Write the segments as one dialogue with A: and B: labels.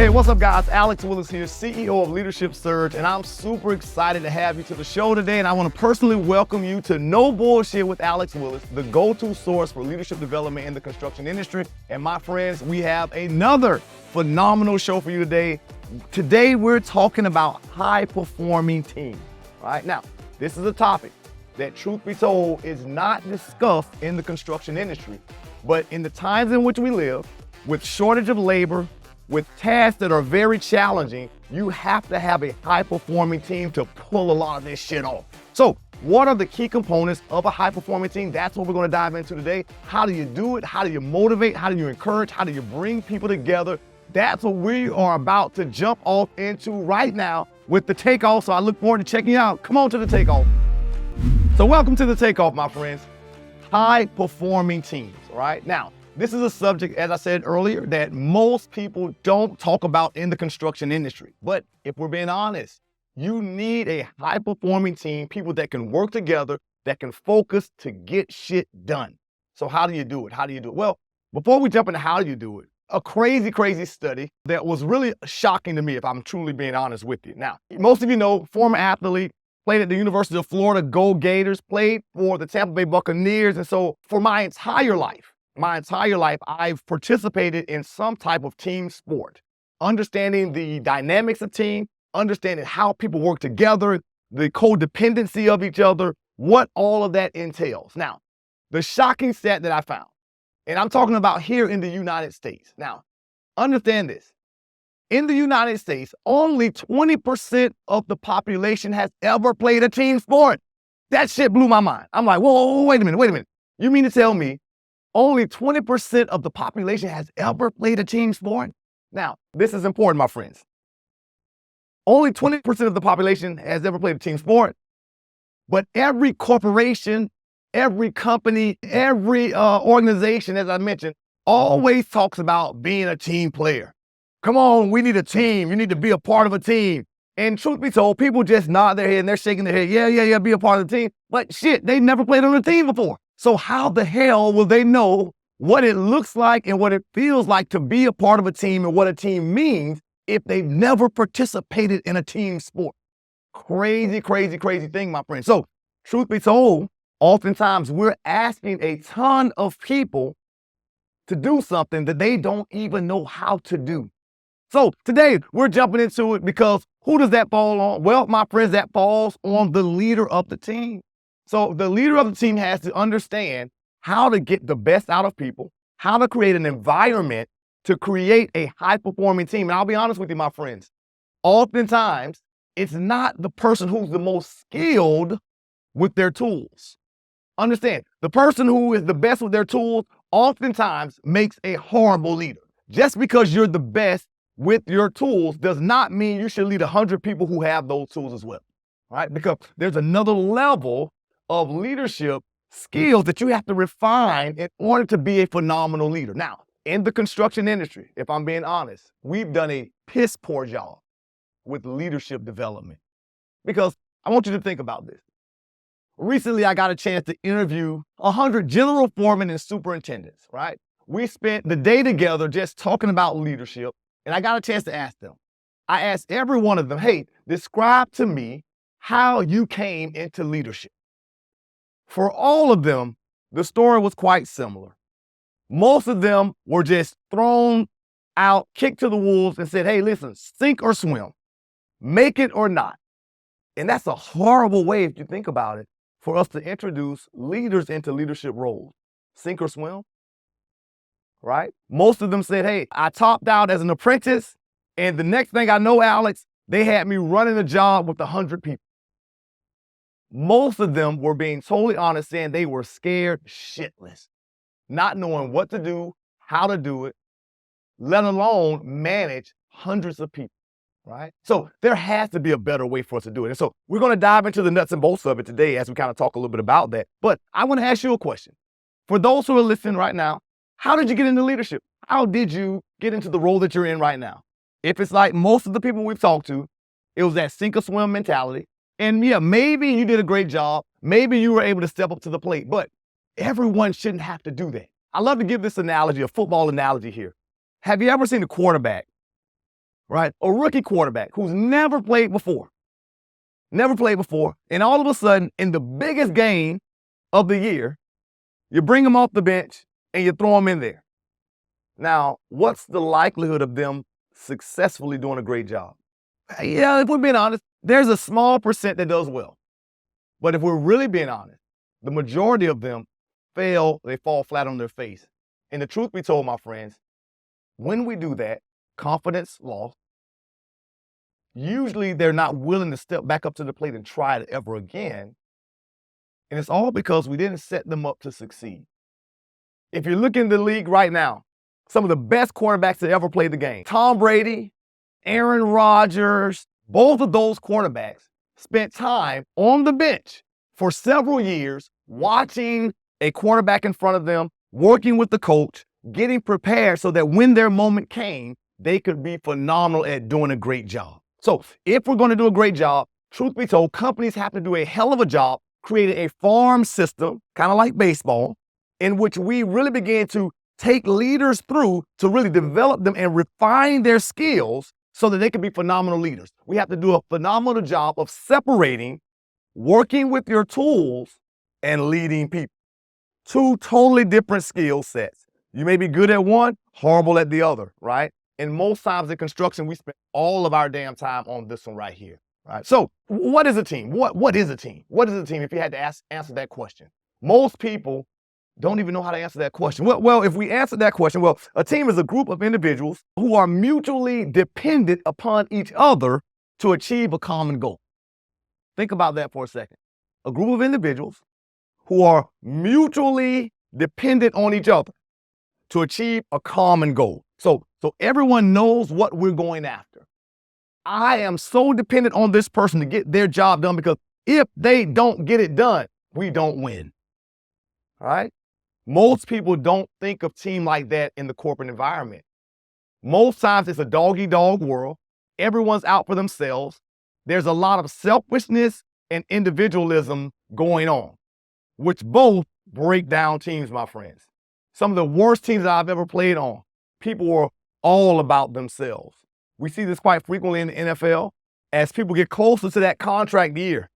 A: Hey, what's up guys? Alex Willis here, CEO of Leadership Surge, and I'm super excited to have you to the show today, and I want to personally welcome you to No Bullshit with Alex Willis, the go-to source for leadership development in the construction industry. And my friends, we have another phenomenal show for you today. Today, we're talking about high-performing teams, right? Now, this is a topic that, truth be told, is not discussed in the construction industry, but in the times in which we live, with shortage of labor, with tasks that are very challenging, you have to have a high-performing team to pull a lot of this shit off. So what are the key components of a high-performing team? That's what we're gonna dive into today. How do you do it? How do you motivate? How do you encourage? How do you bring people together? That's what we are about to jump off into right now with the Takeoff. So I look forward to checking you out. Come on to the Takeoff. So welcome to the Takeoff, my friends. High-performing teams, all right? Now, this is a subject, as I said earlier, that most people don't talk about in the construction industry. But if we're being honest, you need a high-performing team, people that can work together, that can focus to get shit done. So how do you do it? How do you do it? Well, before we jump into how do you do it, a crazy study that was really shocking to me, if I'm truly being honest with you. Now, most of you know, former athlete, played at the University of Florida, Go Gators, played for the Tampa Bay Buccaneers. And so for my entire life, I've participated in some type of team sport, understanding the dynamics of team, understanding how people work together, the codependency of each other, what all of that entails. Now, the shocking stat that I found, and I'm talking about here in the United States. Now, understand this. In the United States, only 20% of the population has ever played a team sport. That shit blew my mind. I'm like, whoa, wait a minute. You mean to tell me only 20% of the population has ever played a team sport? Now, this is important, my friends. Only 20% of the population has ever played a team sport, but every corporation, every company, every organization, as I mentioned, always talks about being a team player. Come on, we need a team. You need to be a part of a team. And truth be told, people just nod their head and they're shaking their head. Yeah, be a part of the team. But shit, they never played on a team before. So how the hell will they know what it looks like and what it feels like to be a part of a team and what a team means if they've never participated in a team sport? Crazy thing, my friend. So truth be told, oftentimes we're asking a ton of people to do something that they don't even know how to do. So today we're jumping into it because who does that fall on? Well, my friends, that falls on the leader of the team. So the leader of the team has to understand how to get the best out of people, how to create an environment to create a high-performing team. And I'll be honest with you, my friends, oftentimes it's not the person who's the most skilled with their tools. Understand, the person who is the best with their tools oftentimes makes a horrible leader. Just because you're the best with your tools does not mean you should lead 100 people who have those tools as well, right? Because there's another level of leadership skills that you have to refine in order to be a phenomenal leader. Now, in the construction industry, if I'm being honest, we've done a piss poor job with leadership development. Because I want you to think about this. Recently, I got a chance to interview 100 general foremen and superintendents, right? We spent the day together just talking about leadership, and I got a chance to ask them. I asked every one of them, hey, describe to me how you came into leadership. For all of them, the story was quite similar. Most of them were just thrown out, kicked to the wolves and said, hey, listen, sink or swim, make it or not. And that's a horrible way, if you think about it, for us to introduce leaders into leadership roles. Sink or swim, right? Most of them said, hey, I topped out as an apprentice, and the next thing I know, Alex, they had me running a job with 100 people. Most of them were being totally honest, saying they were scared shitless, not knowing what to do, how to do it, let alone manage hundreds of people, right? So there has to be a better way for us to do it. And so we're going to dive into the nuts and bolts of it today as we kind of talk a little bit about that. But I want to ask you a question. For those who are listening right now, how did you get into leadership? How did you get into the role that you're in right now? If it's like most of the people we've talked to, it was that sink or swim mentality. And yeah, maybe you did a great job. Maybe you were able to step up to the plate, but everyone shouldn't have to do that. I love to give this analogy, a football analogy here. Have you ever seen a quarterback right? A rookie quarterback who's never played before, and all of a sudden, in the biggest game of the year, you bring them off the bench and you throw them in there. Now, what's the likelihood of them successfully doing a great job? Yeah, if we're being honest, there's a small percent that does well. But if we're really being honest, the majority of them fail, they fall flat on their face. And the truth be told, my friends, when we do that, confidence lost, usually they're not willing to step back up to the plate and try it ever again. And it's all because we didn't set them up to succeed. If you look in the league right now, some of the best quarterbacks that ever played the game, Tom Brady, Aaron Rodgers, both of those quarterbacks spent time on the bench for several years watching a quarterback in front of them, working with the coach, getting prepared so that when their moment came, they could be phenomenal at doing a great job. So if we're going to do a great job, truth be told, companies have to do a hell of a job creating a farm system, kind of like baseball, in which we really begin to take leaders through to really develop them and refine their skills so that they can be phenomenal leaders. We have to do a phenomenal job of separating working with your tools and leading people. Two totally different skill sets. You may be good at one, horrible at the other, right? And most times in construction, we spend all of our damn time on this one right here, right? So what is a team? What is a team? What is a team if you had to answer that question? Most people don't even know how to answer that question. Well, if we answer that question, a team is a group of individuals who are mutually dependent upon each other to achieve a common goal. Think about that for a second. A group of individuals who are mutually dependent on each other to achieve a common goal. So everyone knows what we're going after. I am so dependent on this person to get their job done because if they don't get it done, we don't win. All right? Most people don't think of team like that in the corporate environment. Most times it's a dog-eat-dog world. Everyone's out for themselves. There's a lot of selfishness and individualism going on, which both break down teams, my friends. Some of the worst teams that I've ever played on, people were all about themselves. We see this quite frequently in the NFL as people get closer to that contract year.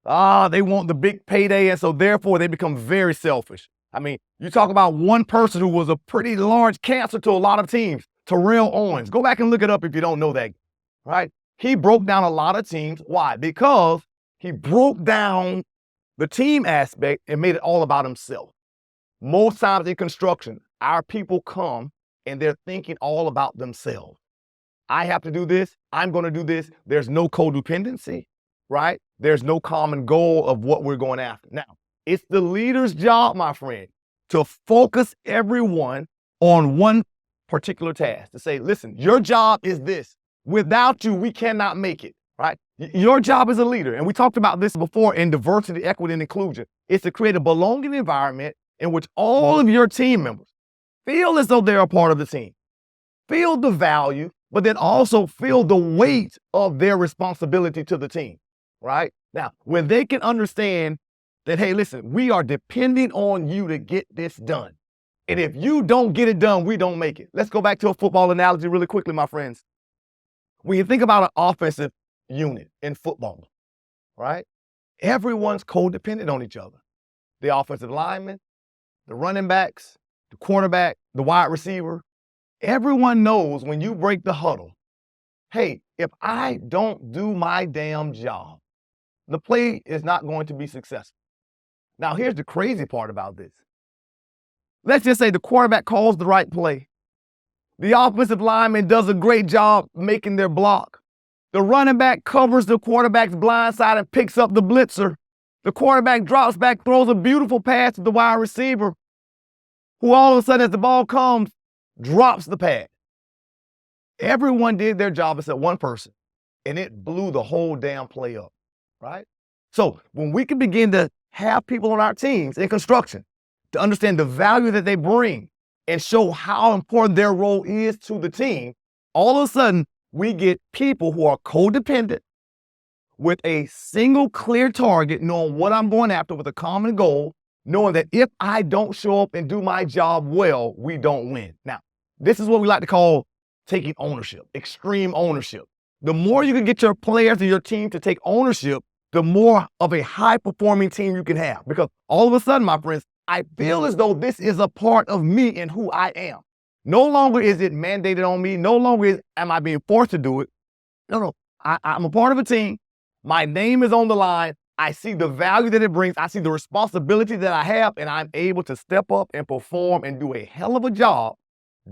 A: They want the big payday, and so therefore they become very selfish. I mean, you talk about one person who was a pretty large cancer to a lot of teams, Terrell Owens. Go back and look it up if you don't know that, right? He broke down a lot of teams. Why? Because he broke down the team aspect and made it all about himself. Most times in construction, our people come and they're thinking all about themselves. I have to do this. I'm going to do this. There's no codependency, right? There's no common goal of what we're going after. Now, it's the leader's job, my friend, to focus everyone on one particular task, to say, listen, your job is this. Without you, we cannot make it, right? Your job as a leader, and we talked about this before in diversity, equity, and inclusion, is to create a belonging environment in which all of your team members feel as though they're a part of the team, feel the value, but then also feel the weight of their responsibility to the team, right? Now, when they can understand that, hey, listen, we are depending on you to get this done. And if you don't get it done, we don't make it. Let's go back to a football analogy really quickly, my friends. When you think about an offensive unit in football, right? Everyone's codependent on each other. The offensive lineman, the running backs, the quarterback, the wide receiver. Everyone knows when you break the huddle, hey, if I don't do my damn job, the play is not going to be successful. Now, here's the crazy part about this. Let's just say the quarterback calls the right play. The offensive lineman does a great job making their block. The running back covers the quarterback's blind side and picks up the blitzer. The quarterback drops back, throws a beautiful pass to the wide receiver, who all of a sudden, as the ball comes, drops the pass. Everyone did their job except one person, and it blew the whole damn play up, right? So when we can begin to have people on our teams in construction to understand the value that they bring and show how important their role is to the team, all of a sudden, we get people who are codependent with a single clear target, knowing what I'm going after with a common goal, knowing that if I don't show up and do my job well, we don't win. Now, this is what we like to call taking ownership, extreme ownership. The more you can get your players and your team to take ownership, the more of a high-performing team you can have. Because all of a sudden, my friends, I feel as though this is a part of me and who I am. No longer is it mandated on me. No longer am I being forced to do it. No. I'm a part of a team. My name is on the line. I see the value that it brings. I see the responsibility that I have, and I'm able to step up and perform and do a hell of a job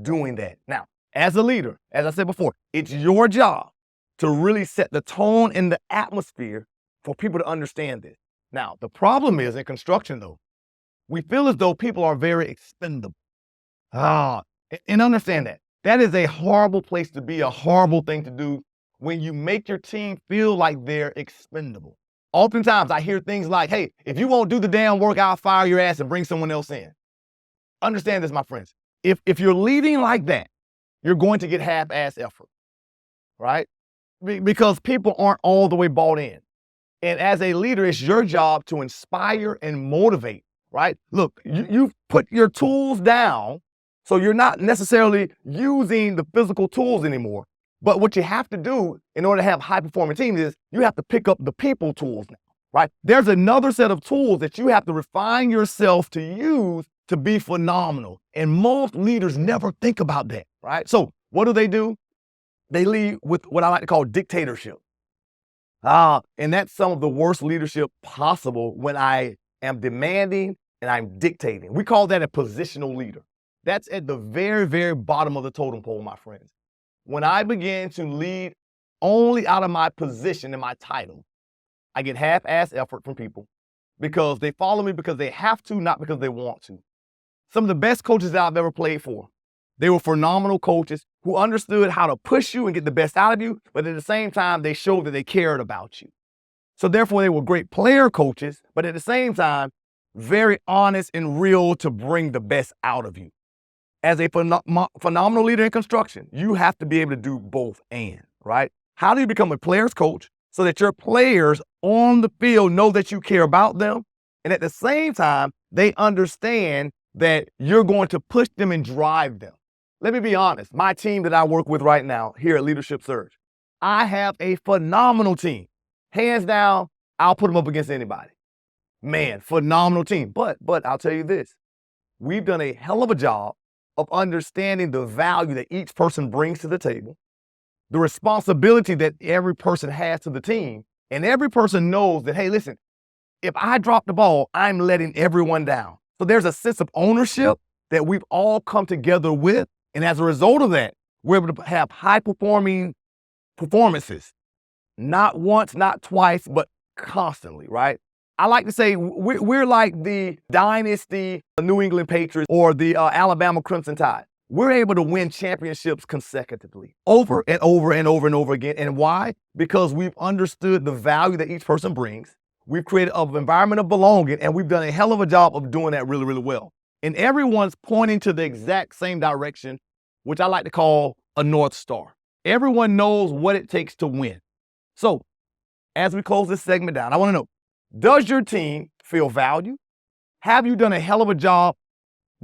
A: doing that. Now, as a leader, as I said before, it's your job to really set the tone and the atmosphere for people to understand this. Now, the problem is in construction, though, we feel as though people are very expendable. And understand that. That is a horrible place to be, a horrible thing to do when you make your team feel like they're expendable. Oftentimes, I hear things like, hey, if you won't do the damn work, I'll fire your ass and bring someone else in. Understand this, my friends. If you're leading like that, you're going to get half-ass effort, right? Because people aren't all the way bought in. And as a leader, it's your job to inspire and motivate, right? Look, you put your tools down, so you're not necessarily using the physical tools anymore. But what you have to do in order to have high-performing teams is you have to pick up the people tools now, right? There's another set of tools that you have to refine yourself to use to be phenomenal. And most leaders never think about that, right? So what do? They lead with what I like to call dictatorship. And that's some of the worst leadership possible when I am demanding and I'm dictating. We call that a positional leader. That's at the very, very bottom of the totem pole, my friends. When I begin to lead only out of my position and my title, I get half-ass effort from people because they follow me because they have to, not because they want to. Some of the best coaches that I've ever played for, they were phenomenal coaches who understood how to push you and get the best out of you, but at the same time, they showed that they cared about you. So therefore, they were great player coaches, but at the same time, very honest and real to bring the best out of you. As a phenomenal leader in construction, you have to be able to do both and, right? How do you become a player's coach so that your players on the field know that you care about them? And at the same time, they understand that you're going to push them and drive them. Let me be honest, my team that I work with right now here at Leadership Surge, I have a phenomenal team. Hands down, I'll put them up against anybody. Man, phenomenal team. But I'll tell you this, we've done a hell of a job of understanding the value that each person brings to the table, the responsibility that every person has to the team, and every person knows that, hey, listen, if I drop the ball, I'm letting everyone down. So there's a sense of ownership that we've all come together with, and as a result of that, we're able to have high-performing performances, not once, not twice, but constantly, right? I like to say we're like the dynasty New England Patriots or the Alabama Crimson Tide. We're able to win championships consecutively over and over and over and over again. And why? Because we've understood the value that each person brings. We've created an environment of belonging, and we've done a hell of a job of doing that really, really well. And everyone's pointing to the exact same direction, which I like to call a North Star. Everyone knows what it takes to win. So as we close this segment down, I want to know, does your team feel valued? Have you done a hell of a job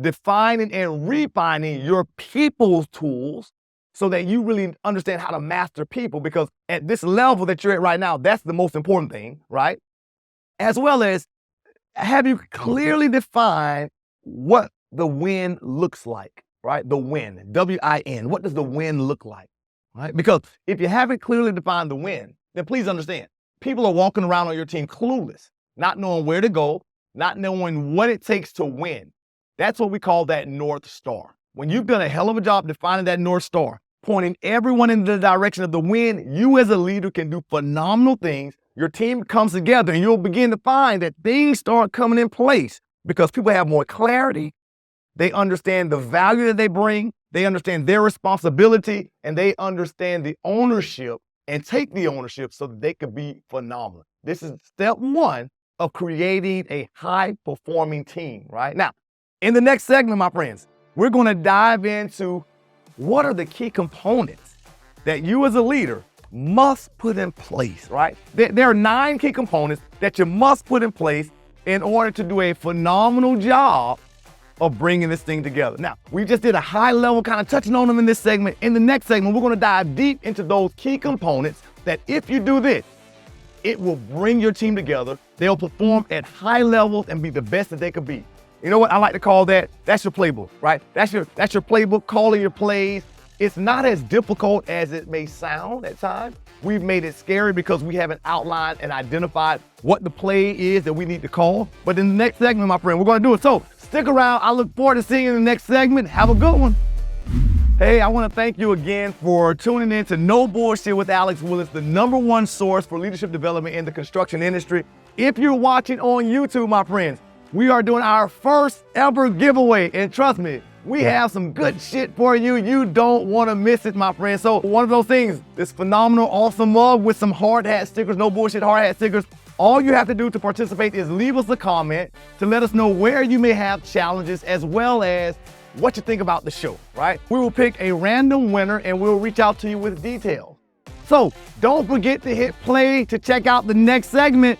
A: defining and refining your people's tools so that you really understand how to master people? Because at this level that you're at right now, that's the most important thing, right? As well as, have you clearly defined what the win looks like, right? The win, W-I-N. What does the win look like, right? Because if you haven't clearly defined the win, then please understand, people are walking around on your team clueless, not knowing where to go, not knowing what it takes to win. That's what we call that North Star. When you've done a hell of a job defining that North Star, pointing everyone in the direction of the win, you as a leader can do phenomenal things. Your team comes together and you'll begin to find that things start coming in place because people have more clarity. They understand the value that they bring. They understand their responsibility, and they understand the ownership and take the ownership so that they could be phenomenal. This is step one of creating a high-performing team, right? Now, in the next segment, my friends, we're going to dive into what are the key components that you as a leader must put in place, right? There are 9 key components that you must put in place in order to do a phenomenal job of bringing this thing together. Now, we just did a high level kind of touching on them in this segment. In the next segment, we're going to dive deep into those key components that if you do this, it will bring your team together. They'll perform at high levels and be the best that they could be. You know what I like to call that? That's your playbook, right? That's your playbook, calling your plays. It's not as difficult as it may sound at times. We've made it scary because we haven't outlined and identified what the play is that we need to call. But in the next segment, my friend, we're going to do it. So stick around. I look forward to seeing you in the next segment. Have a good one. Hey, I want to thank you again for tuning in to No Bullshit with Alex Willis, the #1 source for leadership development in the construction industry. If you're watching on YouTube, my friends, we are doing our first ever giveaway. And trust me, we have some good shit for you. You don't want to miss it, my friend. So one of those things, this phenomenal, awesome mug with some hard hat stickers, no bullshit hard hat stickers. All you have to do to participate is leave us a comment to let us know where you may have challenges as well as what you think about the show, right? We will pick a random winner and we'll reach out to you with details. So don't forget to hit play to check out the next segment.